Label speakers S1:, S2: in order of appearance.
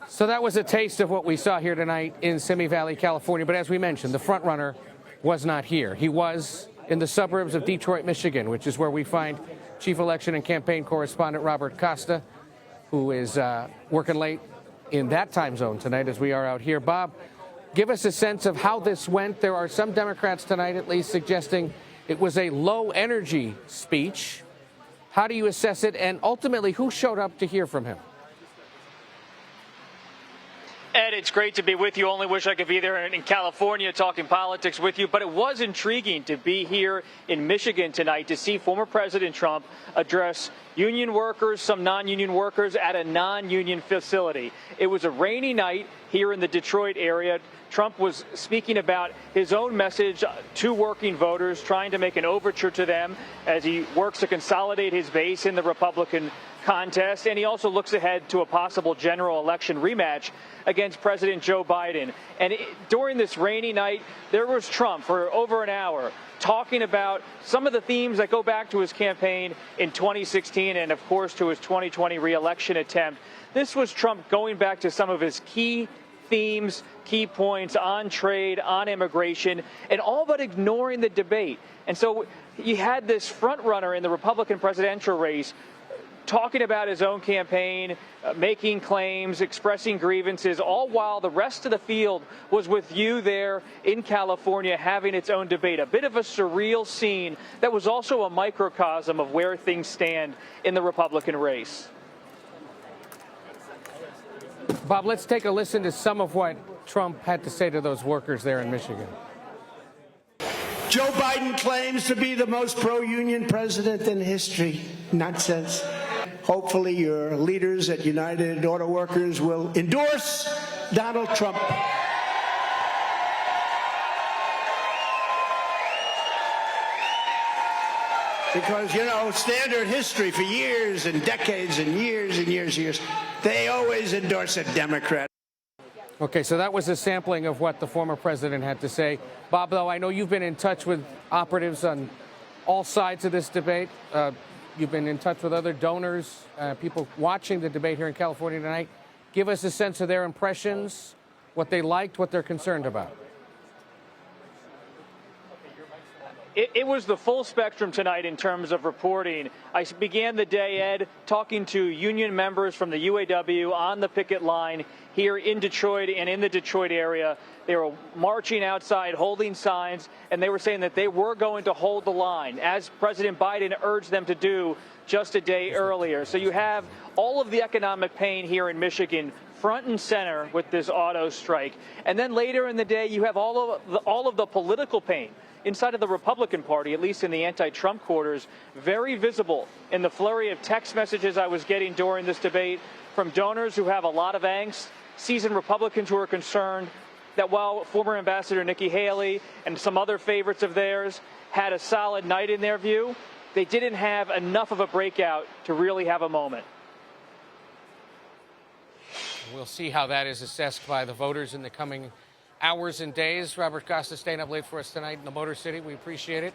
S1: So that was a taste of what we saw here tonight in Simi Valley, California. But as we mentioned, the front runner was not here. He was in the suburbs of Detroit, Michigan, which is where we find Chief Election and Campaign Correspondent Robert Costa, who is working late in that time zone tonight as we are out here. Bob, give us a sense of how this went. There are some Democrats tonight at least suggesting it was a low-energy speech. How do you assess it? And ultimately, who showed up to hear from him?
S2: Ed, it's great to be with you. Only wish I could be there in California talking politics with you. But it was intriguing to be here in Michigan tonight to see former President Trump address union workers, some non-union workers at a non-union facility. It was a rainy night here in the Detroit area. Trump was speaking about his own message to working voters, trying to make an overture to them as he works to consolidate his base in the Republican contest. And he also looks ahead to a possible general election rematch against President Joe Biden. And during this rainy night, there was Trump for over an hour talking about some of the themes that go back to his campaign in 2016 and, of course, to his 2020 re-election attempt. This was Trump going back to some of his key themes, key points on trade, on immigration, and all but ignoring the debate. And so you had this front runner in the Republican presidential race talking about his own campaign, making claims, expressing grievances, all while the rest of the field was with you there in California having its own debate. A bit of a surreal scene that was also a microcosm of where things stand in the Republican race.
S1: Bob, let's take a listen to some of what Trump had to say to those workers there in Michigan.
S3: Joe Biden claims to be the most pro-union president in history. Nonsense. Hopefully your leaders at United Auto Workers will endorse Donald Trump. Because, you know, standard history for years and decades and years, they always endorse a Democrat.
S1: Okay, so that was a sampling of what the former president had to say. Bob, though, I know you've been in touch with operatives on all sides of this debate. You've been in touch with other donors, people watching the debate here in California tonight. Give us a sense of their impressions, what they liked, what they're concerned about.
S2: It was the full spectrum tonight in terms of reporting. I began the day, Ed, talking to union members from the UAW on the picket line here in Detroit and in the Detroit area. They were marching outside, holding signs, and they were saying that they were going to hold the line, as President Biden urged them to do just a day earlier. So you have all of the economic pain here in Michigan front and center with this auto strike. And then later in the day, you have all of the political pain inside of the Republican Party, at least in the anti-Trump quarters, very visible in the flurry of text messages I was getting during this debate from donors who have a lot of angst, seasoned Republicans who are concerned that while former Ambassador Nikki Haley and some other favorites of theirs had a solid night in their view, they didn't have enough of a breakout to really have a moment.
S1: We'll see how that is assessed by the voters in the coming hours and days. Robert Costa staying up late for us tonight in the Motor City. We appreciate it.